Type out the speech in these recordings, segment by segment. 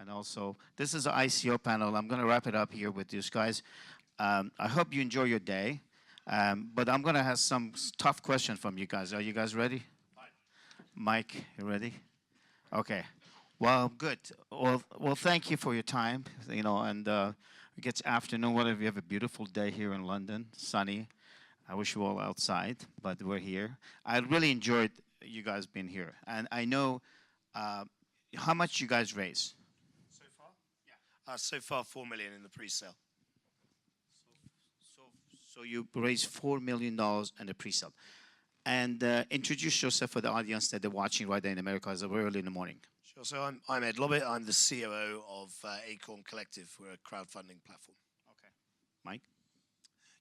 And also, this is the ICO panel. I'm going to wrap it up here with these guys. I hope you enjoy your day. But I'm going to have some tough questions from you guys. Are you guys ready? Fine. Mike, you ready? Okay. Well, good. Well, thank you for your time. You know, and it gets afternoon. Whatever. You have a beautiful day here in London, sunny. I wish you all outside, but we're here. I really enjoyed you guys being here, and I know how much you guys raise. So far, yeah. So far, 4 million in the pre-sale. So you raised $4 million in the pre-sale, and introduce yourself for the audience that they're watching right there in America. It's early in the morning. Sure. So I'm Ed.Lobbett. I'm the COO of Acorn Collective. We're a crowdfunding platform. Okay. Mike?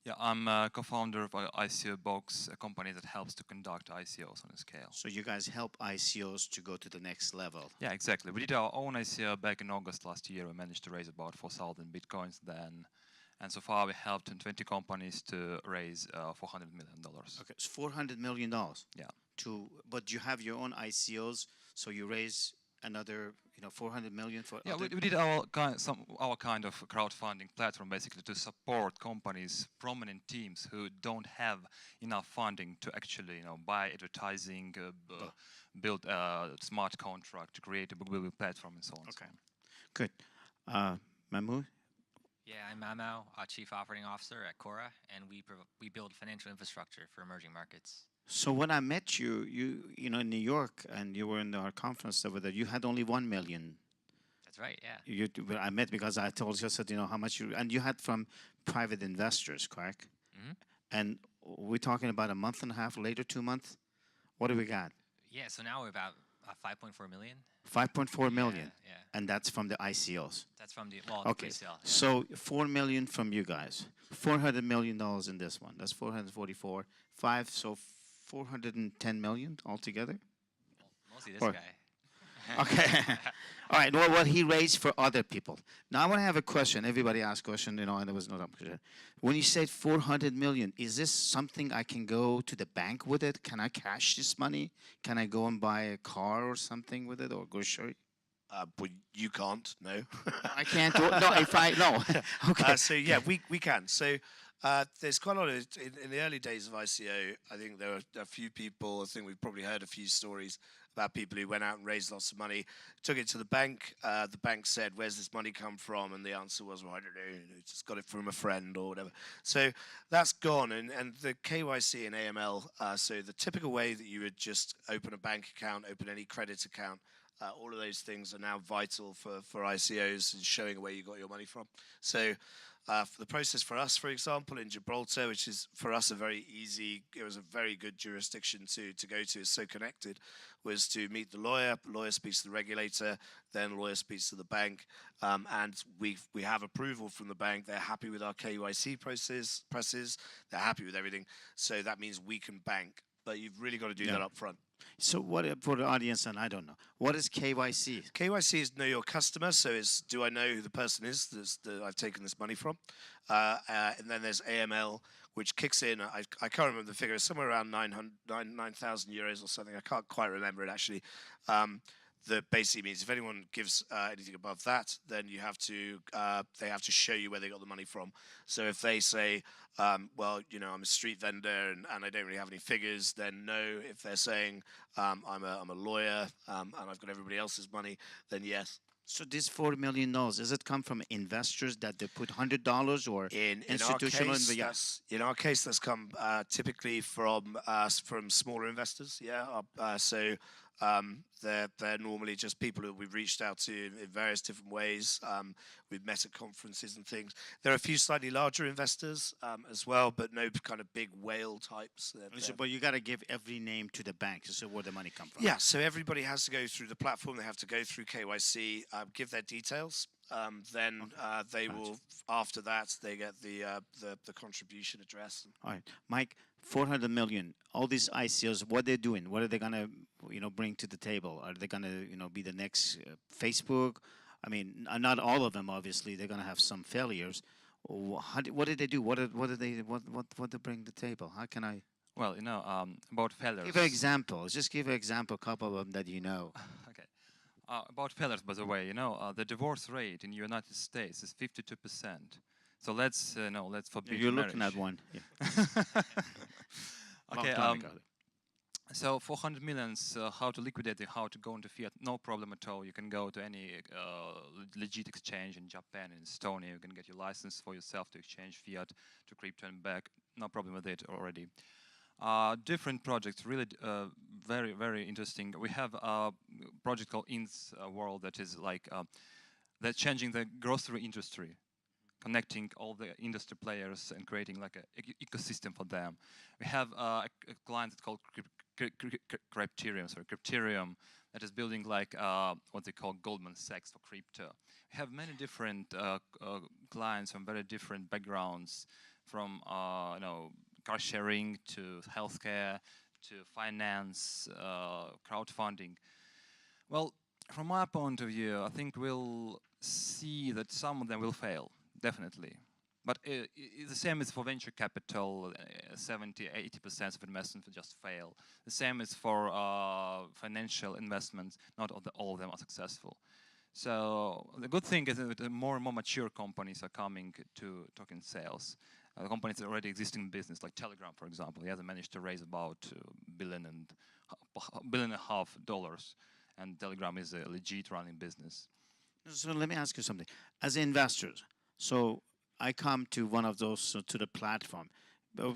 Yeah, I'm a co-founder of ICo BOX, a company that helps to conduct ICOs on a scale. So you guys help ICOs to go to the next level. Yeah, exactly. We did our own ICO back in August last year. We managed to raise about 4,000 Bitcoins then. And so far we helped 20 companies to raise $400 million. Okay, it's $400 million. Yeah. But you have your own ICOs, so you raise another, 400 million for. Yeah, we did our kind of crowdfunding platform basically to support companies, prominent teams who don't have enough funding to actually, buy advertising, build a smart contract, create a building platform, and so on. Okay, good. Maomao? Yeah, I'm Maomao, Chief Operating Officer at Kora, and we build financial infrastructure for emerging markets. So when I met you, in New York, and you were in our conference over there, you had only 1 million. That's right, yeah. I met because I told you, I said, how much and you had from private investors, correct? Mm-hmm. And we're talking about a month and a half later, 2 months. What do we got? Yeah, so now we're about 5.4 million. 5.4 million. Yeah. And that's from the ICOs. That's from the pre-sale. Yeah. So 4 million from you guys. $400 million in this one. That's 444. 5, so 410 million altogether? Mostly this guy. Okay. All right. Well, what he raised for other people. Now I want to have a question. Everybody asked a question, and there was no question. When you said 400 million, is this something I can go to the bank with it? Can I cash this money? Can I go and buy a car or something with it, or grocery? But you can't, no. I can't do it. No. Okay. So yeah, we can. So there's quite a lot of, in the early days of ICO, I think there were a few people, I think we've probably heard a few stories about people who went out and raised lots of money, took it to the bank. The bank said, where's this money come from? And the answer was, well, I don't know, just got it from a friend or whatever. So that's gone. And the KYC and AML, so the typical way that you would just open a bank account, open any credit account, all of those things are now vital for ICOs and showing where you got your money from. So for the process for us, for example, in Gibraltar, which is for us it was a very good jurisdiction to go to, it's so connected, was to meet the lawyer speaks to the regulator, then the lawyer speaks to the bank, and we have approval from the bank. They're happy with our KYC processes, they're happy with everything, so that means we can bank, but you've really got to do that up front. So what, for the audience, and I don't know, what is KYC? KYC is know your customer, so it's do I know who the person is that I've taken this money from? And then there's AML, which kicks in, I can't remember the figure, somewhere around 9,000 euros or something, I can't quite remember it actually. That basically means if anyone gives anything above that, then you have to they have to show you where they got the money from. So if they say, well, I'm a street vendor and I don't really have any figures, then no. If they're saying I'm a lawyer and I've got everybody else's money, then yes. So this $4 million, does it come from investors that they put $100 or institutional investors? In our case, that's come typically from smaller investors. Yeah, so they're normally just people who we've reached out to in various different ways. We've met at conferences and things. There are a few slightly larger investors as well, but no kind of big whale types. But you got to give every name to the bank to see where the money comes from. Yeah, so everybody has to go through the platform. They have to go through KYC, give their details. Then they will, after that, they get the contribution address. All right, Mike, 400 million. All these ICOs, what they're doing? What are they gonna, bring to the table? Are they gonna, be the next Facebook? I mean, not all of them. Obviously, they're gonna have some failures. What did they do? What did they bring to the table? How can I? Well, about failures. Give an example. Just give an example, a couple of them that you know. Okay. About failures, by the way, the divorce rate in the United States is 52%. So let's forbid You're marriage. looking at one. Yeah. Okay. Long time ago. So 400 millions, how to liquidate it, how to go into fiat, no problem at all. You can go to any legit exchange in Japan, in Estonia. You can get your license for yourself to exchange fiat to crypto and back. No problem with it already. Different projects, really very, very interesting. We have a project called In's World that is like, that's changing the grocery industry, connecting all the industry players and creating like an ecosystem for them. We have a client that's called Crypterium, that is building like what they call Goldman Sachs for crypto. We have many different clients from very different backgrounds, from car sharing to healthcare to finance, crowdfunding. Well, from my point of view, I think we'll see that some of them will fail, definitely. But the same is for venture capital, 70–80% of investments will just fail. The same is for financial investments, not all of them are successful. So the good thing is that more and more mature companies are coming to token sales. Companies that already exist in business, like Telegram, for example, he has managed to raise about $1.5 billion, and Telegram is a legit running business. So let me ask you something. As investors, so I come to one of those, to the platform.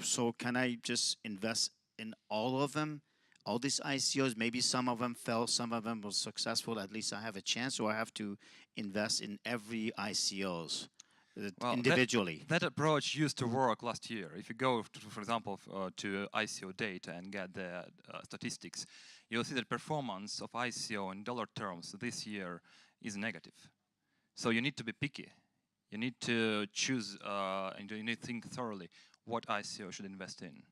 So can I just invest in all of them? All these ICOs, maybe some of them fell, some of them were successful. At least I have a chance, or I have to invest in every ICOs individually. That approach used to work last year. If you go, for example, to ICO data and get the statistics, you'll see that performance of ICO in dollar terms this year is negative. So you need to be picky. You need to choose and you need to think thoroughly what ICO should invest in.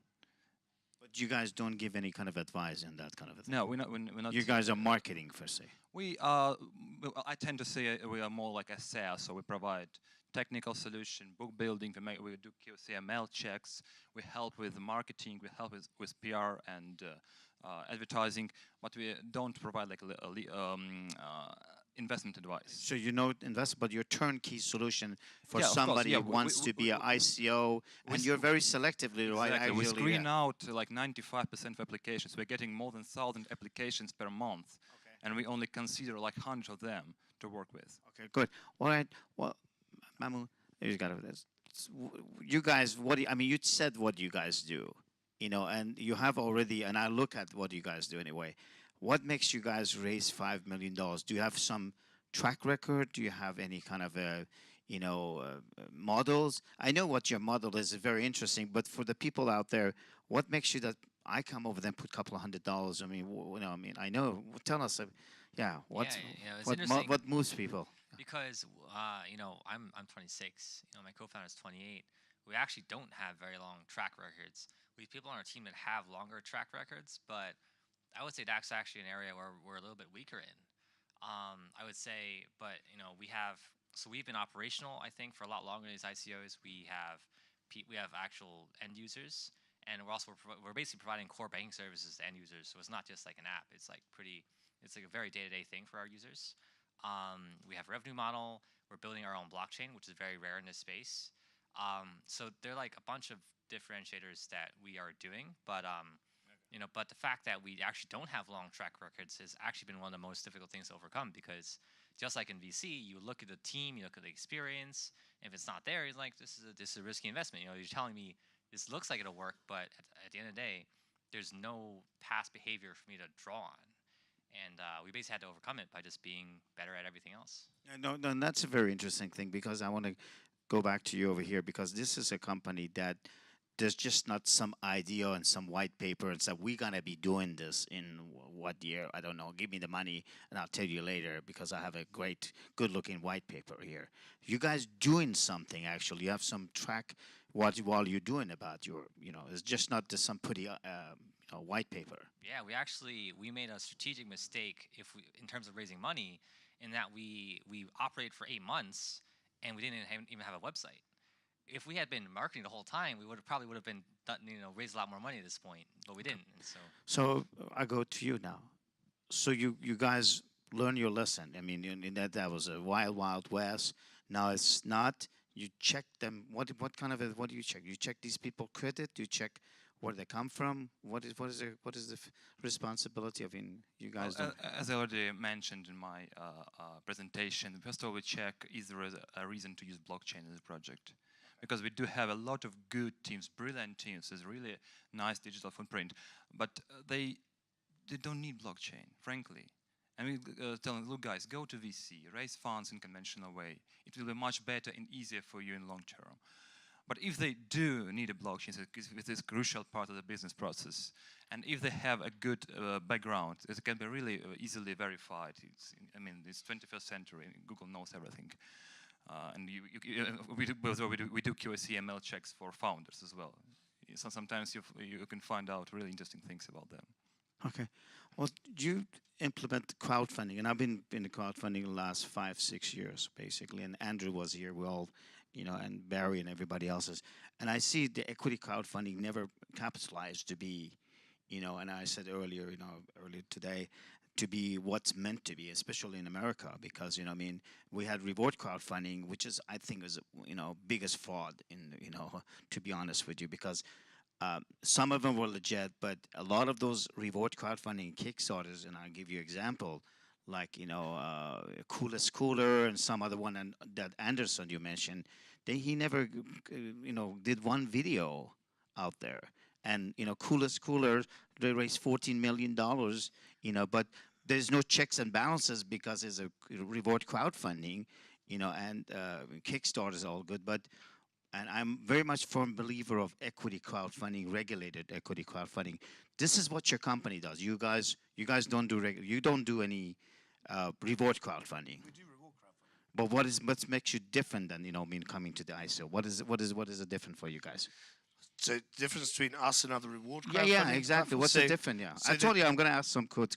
But you guys don't give any kind of advice in that kind of a thing? No, we're not. You guys are marketing, per se. I tend to say we are more like a SaaS, so we provide technical solution, book building, we do QCML checks, we help with marketing, we help with PR and advertising, but we don't provide like investment advice. So invest, but your turnkey solution for course, somebody yeah, who wants to be an ICO, and you're very selectively, right? Exactly. We screen out like 95% of applications. We're getting more than 1,000 applications per month, and we only consider like 100 of them to work with. Okay, good. All right. Well, Mamu, you got this. You guys, you said what you guys do, and you have already, and I look at what you guys do anyway. What makes you guys raise $5 million? Do you have some track record? Do you have any kind of models? I know what your model is very interesting, but for the people out there, what makes you that I come over there and put a couple of $100? I know. Tell us, what moves people? Because I'm 26. My co-founder is 28. We actually don't have very long track records. We have people on our team that have longer track records, but I would say that's actually an area where we're a little bit weaker in. I would say, but we've been operational, I think, for a lot longer than these ICOs. We have actual end users, and we're basically providing core banking services to end users. So it's not just like an app. It's like a very day-to-day thing for our users. We have a revenue model. We're building our own blockchain, which is very rare in this space. So they're like a bunch of differentiators that we are doing, but but the fact that we actually don't have long track records has actually been one of the most difficult things to overcome, because just like in VC, you look at the team, you look at the experience, and if it's not there, you're like, this is a risky investment. You're telling me this looks like it'll work, but at the end of the day, there's no past behavior for me to draw on. And we basically had to overcome it by just being better at everything else. No, that's a very interesting thing, because I want to go back to you over here, because this is a company that there's just not some idea and some white paper and say, we're going to be doing this in what year? I don't know. Give me the money and I'll tell you later, because I have a great, good-looking white paper here. You guys doing something, actually. You have some track while you're doing about your, it's just not just some pretty white paper. Yeah, we made a strategic mistake in terms of raising money, in that we operated for 8 months and we didn't even have a website. If we had been marketing the whole time, we probably would have been raised a lot more money at this point, but we didn't. And so I go to you now. So you guys learn your lesson. I mean, in that was a wild, wild west. Now it's not. You check them. What kind of what do you check? You check these people credit. You check where they come from. What is the responsibility of you guys? As I already mentioned in my presentation, first of all, we check is there a reason to use blockchain in the project. Because we do have a lot of good teams, brilliant teams. There's really nice digital footprint, but they don't need blockchain, frankly. And we tell them, look, guys, go to VC, raise funds in conventional way. It will be much better and easier for you in long term. But if they do need a blockchain, it is a crucial part of the business process. And if they have a good background, it can be really easily verified. It's 21st century. Google knows everything. And we do QAC ML checks for founders as well. So sometimes you can find out really interesting things about them. Okay. Well, you implement crowdfunding, and I've been in the crowdfunding the last 5-6 years, basically. And Andrew was here. We all, and Barry and everybody else's. And I see the equity crowdfunding never capitalized to be, and I said earlier today, to be what's meant to be, especially in America, because we had reward crowdfunding, which is I think is biggest fraud in to be honest with you, because some of them were legit, but a lot of those reward crowdfunding Kickstarters, and I'll give you an example, like Coolest Cooler and some other one, and that Anderson you mentioned, he never did one video out there. And Coolest Cooler, they raised $14 million, but there's no checks and balances because it's a reward crowdfunding, and Kickstarter is all good. And I'm very much firm believer of equity crowdfunding, regulated equity crowdfunding. This is what your company does. You guys don't do you don't do any reward crowdfunding. We do reward crowdfunding. But what makes you different than coming to the ICO? What is it different for you guys? So difference between us and other reward crowdfunding. Yeah, exactly. What's the difference? Yeah, I told you I'm going to ask some quick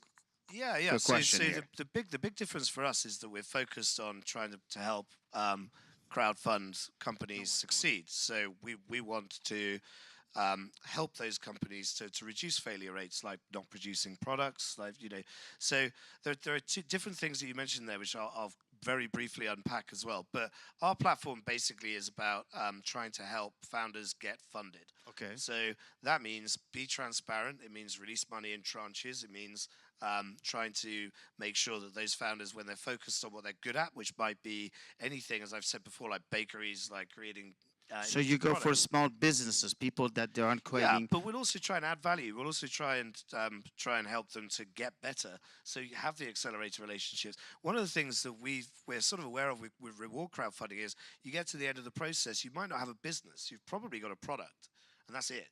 question here. The big difference for us is that we're focused on trying to help crowdfund companies succeed. So we want to help those companies to reduce failure rates, like not producing products, So there are two different things that you mentioned there, which I'll very briefly unpack as well. But our platform basically is about trying to help founders get funded. Okay. So that means be transparent. It means release money in tranches. It means trying to make sure that those founders, when they're focused on what they're good at, which might be anything, as I've said before, like bakeries, like creating so you go for small businesses, people that they aren't creating. Yeah, but we'll also try and add value. We'll also try and help them to get better. So you have the accelerator relationships. One of the things that we're sort of aware of with reward crowdfunding is you get to the end of the process, you might not have a business. You've probably got a product, and that's it.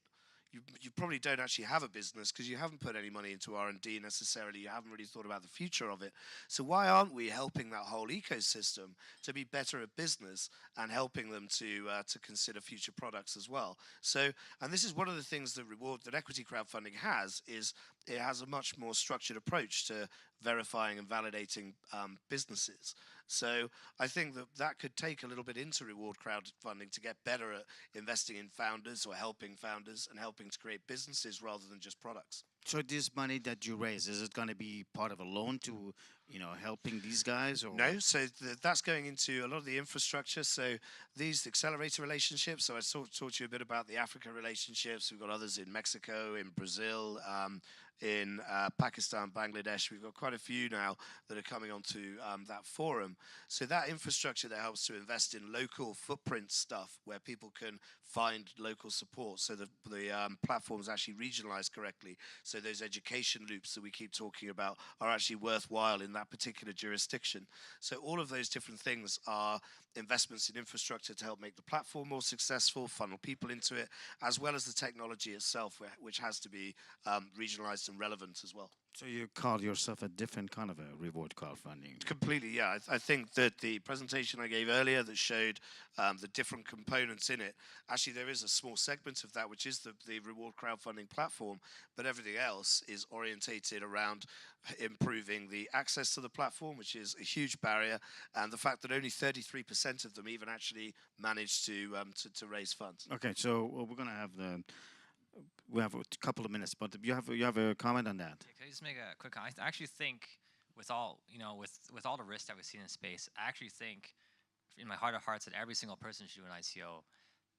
You probably don't actually have a business because you haven't put any money into R&D necessarily. You haven't really thought about the future of it. So why aren't we helping that whole ecosystem to be better at business and helping them to consider future products as well? So, and this is one of the things that equity crowdfunding has, is it has a much more structured approach to verifying and validating businesses. So I think that could take a little bit into reward crowdfunding to get better at investing in founders or helping founders and helping to create businesses rather than just products. So this money that you raise, is it going to be part of a loan to, helping these guys? Or no, so that's going into a lot of the infrastructure. So these accelerator relationships. So I talked to you a bit about the Africa relationships. We've got others in Mexico, in Brazil, in Pakistan, Bangladesh. We've got quite a few now that are coming onto that forum. So that infrastructure that helps to invest in local footprint stuff where people can find local support, so the platform is actually regionalized correctly. So those education loops that we keep talking about are actually worthwhile in that particular jurisdiction. So all of those different things are investments in infrastructure to help make the platform more successful, funnel people into it, as well as the technology itself, which has to be regionalized and relevant as well. So you call yourself a different kind of a reward crowdfunding? Completely, yeah. I think that the presentation I gave earlier that showed the different components in it, actually there is a small segment of that which is the reward crowdfunding platform, but everything else is orientated around improving the access to the platform, which is a huge barrier, and the fact that only 33% of them even actually manage to raise funds. Okay, so we're going to have we have a couple of minutes, but you have a comment on that? Yeah, can I just make a quick comment? I actually think with all with all the risks that we've seen in space, I actually think, in my heart of hearts, that every single person should do an ICO,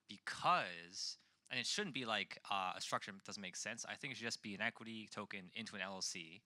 because, and it shouldn't be like a structure that doesn't make sense. I think it should just be an equity token into an LLC,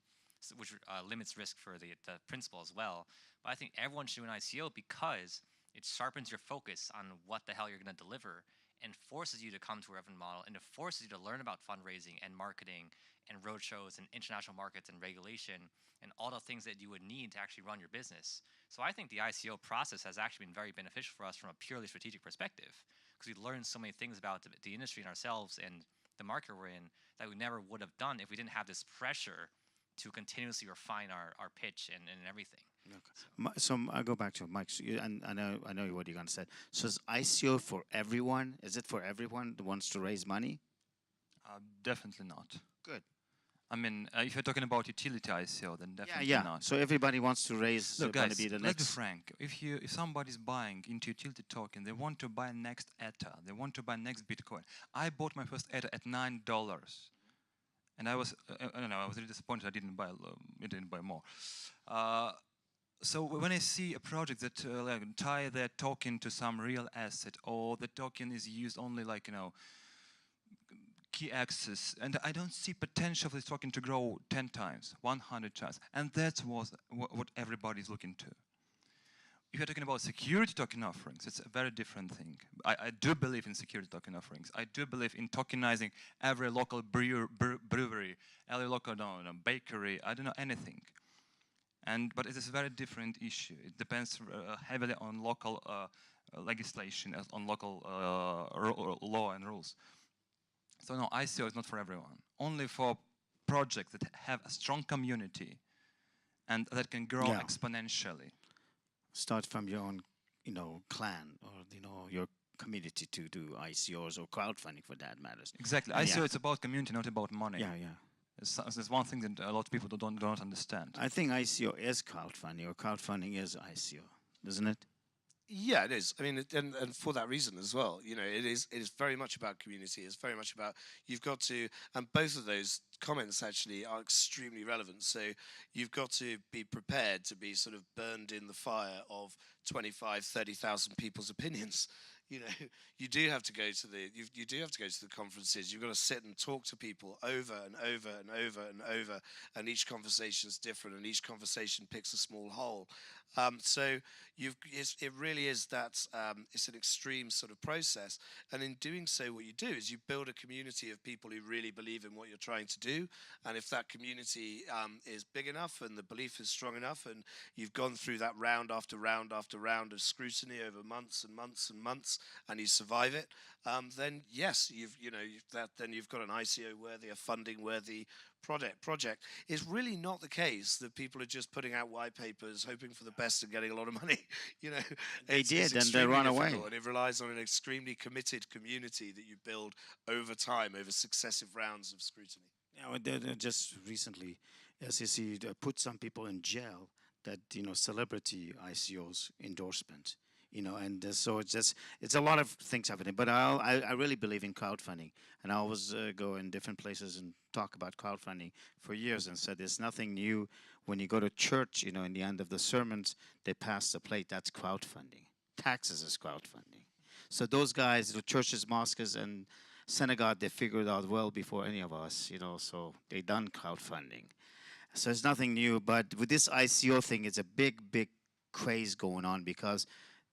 which limits risk for the principal as well. But I think everyone should do an ICO because it sharpens your focus on what the hell you're going to deliver and forces you to come to a revenue model, and it forces you to learn about fundraising and marketing and roadshows and international markets and regulation and all the things that you would need to actually run your business. So I think the ICO process has actually been very beneficial for us from a purely strategic perspective, because we learned so many things about the industry and ourselves and the market we're in that we never would have done if we didn't have this pressure to continuously refine our pitch and everything. Okay. So I go back to Mike, and I know what you're going to say. So is ICO for everyone? Is it for everyone that wants to raise money? Definitely not. Good. I mean, if you're talking about utility ICO, then definitely not. So everybody wants to raise. Look, guys, be the let's be next. frank. If somebody's buying into utility token, they want to buy next ETA, they want to buy next Bitcoin. I bought my first ETA at $9, and I was, I don't know, I was really disappointed. I didn't buy more. So when I see a project that like tie their token to some real asset, or the token is used only like, you know, key access, and I don't see potential for this token to grow 10 times, 100 times, and that's what everybody's looking to. If you're talking about security token offerings, it's a very different thing. I do believe in security token offerings. I do believe in tokenizing every local brewery, every local bakery, I don't know, anything. But it is a very different issue. It depends heavily on local legislation, on local law and rules. So no, ICO is not for everyone. Only for projects that have a strong community and that can grow exponentially. Start from your own, clan, or your community to do ICOs or crowdfunding, for that matters. Exactly. ICO is about community, not about money. Yeah, yeah. There's one thing that a lot of people don't understand. I think ICO is crowdfunding, or crowdfunding is ICO, doesn't it? Yeah, it is. I mean, and for that reason as well, it is very much about community. It's very much about, you've got to, and both of those comments actually are extremely relevant. So you've got to be prepared to be sort of burned in the fire of 25, 30,000 people's opinions. You do have to go to the conferences. You've got to sit and talk to people over and over and over and over, and each conversation is different, and each conversation picks a small hole. So it really is that it's an extreme sort of process, and in doing so, what you do is you build a community of people who really believe in what you're trying to do. And if that community is big enough and the belief is strong enough, and you've gone through that round after round after round of scrutiny over months and months and months, and you survive it, then yes, you've got an ICO worthy, a funding worthy project. It's really not the case that people are just putting out white papers, hoping for the best and getting a lot of money. They did, and they run away. And it relies on an extremely committed community that you build over time, over successive rounds of scrutiny. Just recently, SEC put some people in jail that celebrity ICOs endorsement. And so it's a lot of things happening. But I really believe in crowdfunding, and I always go in different places and talk about crowdfunding for years, and said there's nothing new. When you go to church, in the end of the sermons, they pass the plate. That's crowdfunding. Taxes is crowdfunding. So those guys, the churches, mosques, and synagogue, they figured out well before any of us. So they done crowdfunding. So it's nothing new. But with this ICO thing, it's a big craze going on, because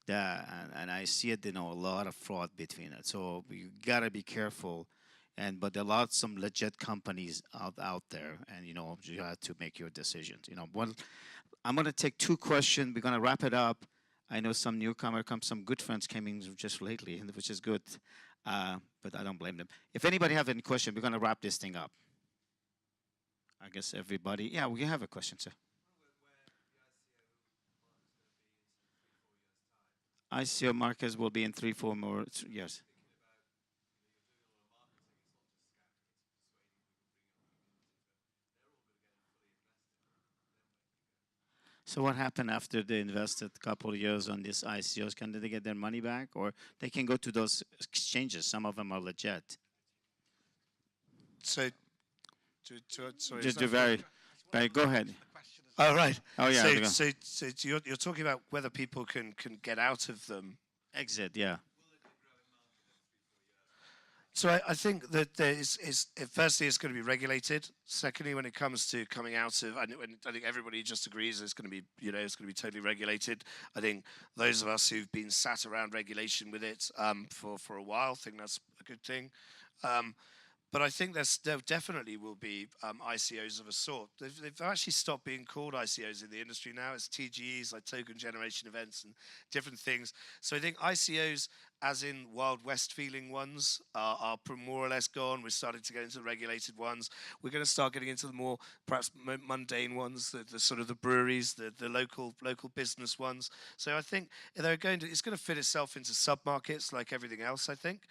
and I see it, a lot of fraud between it. So you gotta be careful. But there are some legit companies out there, and you have to make your decisions. Well, I'm gonna take 2 questions. We're gonna wrap it up. I know some some good friends came in just lately, which is good. But I don't blame them. If anybody have any question, we're gonna wrap this thing up. I guess everybody. Yeah, we have a question, sir. ICO markets will be in 3-4 more years. So what happened after they invested a couple of years on these ICOs? Can they get their money back, or they can go to those exchanges? Some of them are legit. So, sorry, Just very, go ahead. The question as Oh, right. Oh, yeah, they're So you're talking about whether people can get out of them. exit, yeah. So I think that firstly, it's going to be regulated. Secondly, when it comes to coming out of, I think everybody just agrees it's going to be, it's going to be totally regulated. I think those of us who've been sat around regulation with it for a while think that's a good thing. But I think there definitely will be ICOs of a sort. They've actually stopped being called ICOs in the industry now. It's TGEs, like token generation events and different things. So I think ICOs, as in Wild West feeling ones, are more or less gone. We're starting to get into the regulated ones. We're going to start getting into the more perhaps mundane ones, the sort of the breweries, the local business ones. So I think it's going to fit itself into sub-markets like everything else, I think.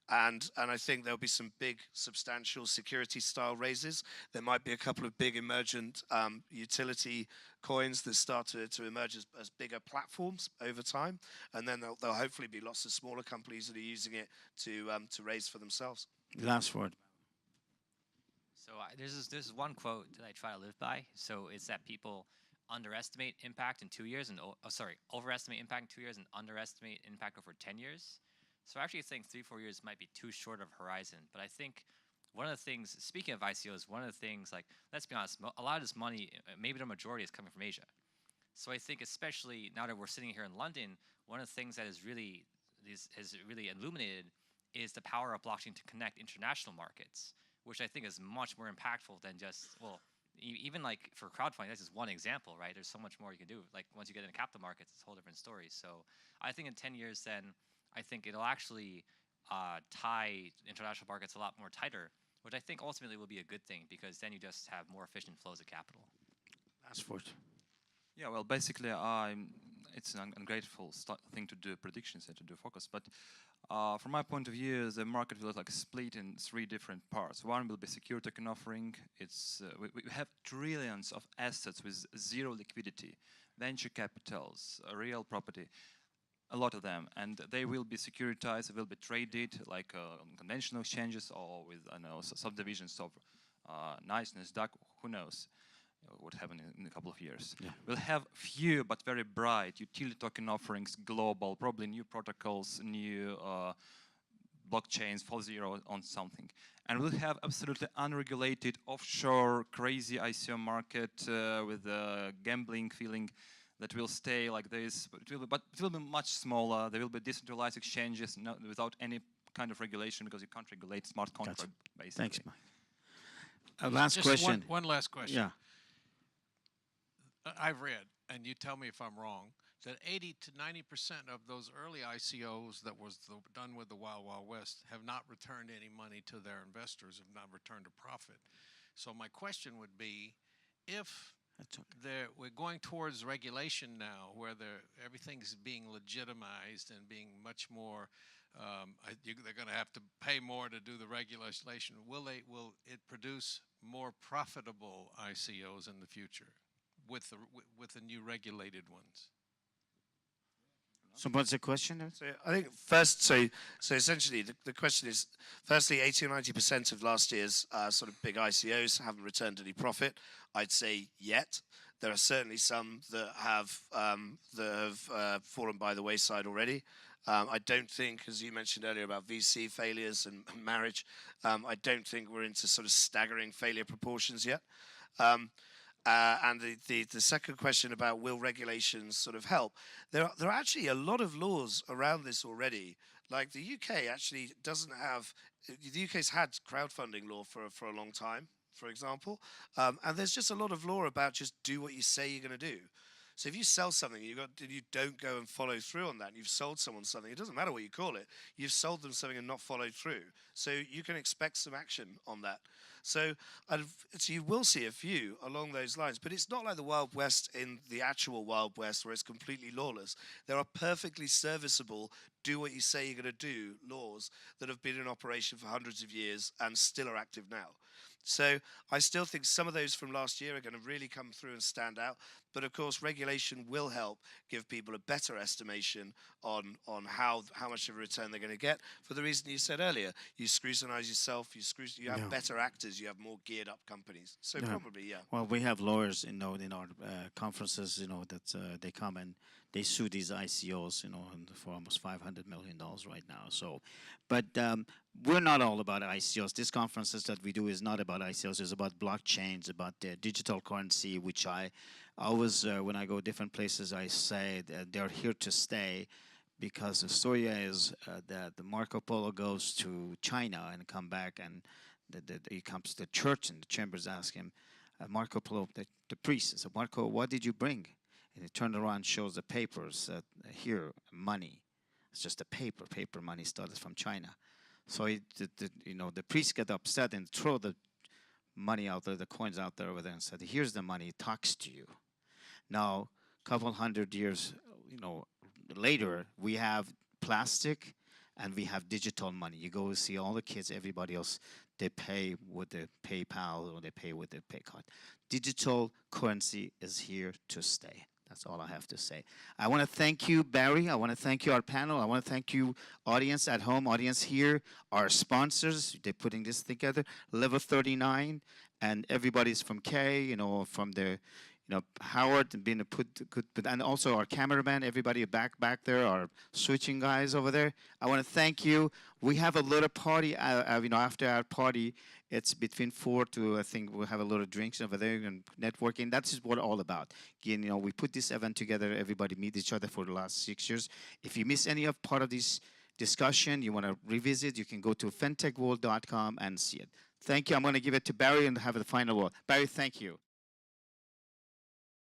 And I think there'll be some big, substantial security-style raises. There might be a couple of big emergent utility coins that start to emerge as bigger platforms over time, and then there'll hopefully be lots of smaller companies that are using it to raise for themselves. Last word. So there's one quote that I try to live by. So it's that people underestimate impact in 2 years and overestimate impact in 2 years and underestimate impact over 10 years. So I actually think 3-4 years might be too short of horizon. But I think one of the things, speaking of ICOs, one of the things, like, let's be honest, a lot of this money, maybe the majority, is coming from Asia. So I think, especially now that we're sitting here in London, one of the things that has really illuminated is the power of blockchain to connect international markets, which I think is much more impactful than just, even like for crowdfunding, this is one example, right? There's so much more you can do. Like, once you get into capital markets, it's a whole different story. So I think in 10 years, then, I think it'll actually tie international markets a lot more tighter, which I think ultimately will be a good thing, because then you just have more efficient flows of capital. Last word. Yeah, well, basically, it's an ungrateful thing to do predictions and to do focus, but from my point of view, the market will split in 3 different parts. One will be secure token offering. We have trillions of assets with zero liquidity, venture capitals, real property. A lot of them, and they will be securitized, will be traded like on conventional exchanges or with subdivisions of niceness, duck, who knows what happen in a couple of years. Yeah. We'll have few but very bright utility token offerings, global, probably new protocols, new blockchains, full zero on something. And we'll have absolutely unregulated offshore crazy ICO market with a gambling feeling that will stay like this, but it will be much smaller. There will be decentralized exchanges without any kind of regulation, because you can't regulate smart contract, basically. Thanks, Mike. Last question. One last question. Yeah. I've read, and you tell me if I'm wrong, that 80 to 90% of those early ICOs that was done with the Wild Wild West have not returned any money to their investors, have not returned a profit. So my question would be, if we're going towards regulation now, where everything's being legitimized and being much more, they're going to have to pay more to do the regulation. Will it produce more profitable ICOs in the future with the new regulated ones? So what's the question? So I think first, so essentially the question is, firstly, 80 or 90% of last year's sort of big ICOs haven't returned any profit. I'd say yet. There are certainly some that have fallen by the wayside already. I don't think, as you mentioned earlier about VC failures and marriage, I don't think we're into sort of staggering failure proportions yet. And the second question about will regulations sort of help? There are actually a lot of laws around this already. Like the UK actually doesn't have, the UK's had crowdfunding law for a long time, for example. And there's just a lot of law about just do what you say you're going to do. So if you sell something, you don't go and follow through on that, and you've sold someone something, it doesn't matter what you call it, you've sold them something and not followed through. So you can expect some action on that. So you will see a few along those lines, but it's not like the Wild West in the actual Wild West where it's completely lawless. There are perfectly serviceable, do what you say you're going to do laws that have been in operation for hundreds of years and still are active now. So I still think some of those from last year are going to really come through and stand out. But of course, regulation will help give people a better estimation on how much of a return they're going to get. For the reason you said earlier, you scrutinize yourself, you have better actors, you have more geared up companies. So probably, yeah. Well, we have lawyers, in our conferences, that they come and they sue these ICOs, and for almost $500 million right now. So, but we're not all about ICOs. These conferences that we do is not about ICOs. It's about blockchains, about digital currency, which I always, when I go different places, I say that they're here to stay. Because the story is that the Marco Polo goes to China and come back, and he comes to the church, and the chambers ask him, Marco Polo, the priest, said, Marco, what did you bring? And he turned around and shows the papers, here, money. It's just a paper money started from China. So the priest got upset and threw the money out there, the coins out there over there, and said, here's the money, it talks to you. Now, a couple hundred years, later, we have plastic and we have digital money. You go see all the kids, everybody else, they pay with the PayPal or they pay with their pay card. Digital currency is here to stay. That's all I have to say. I want to thank you, Barry. I want to thank you, our panel. I want to thank you, audience at home, audience here, our sponsors. They're putting this together, Level 39, and everybody's from K, from the Howard and being a good, and also our cameraman, everybody back there, our switching guys over there. I want to thank you. We have a little party, after our party, it's between 4 to, I think we'll have a little drinks over there and networking. That's what all about. Again, we put this event together. Everybody meet each other for the last 6 years. If you miss any of part of this discussion, you want to revisit, you can go to fintechworld.com and see it. Thank you. I'm going to give it to Barry and have the final word. Barry, thank you.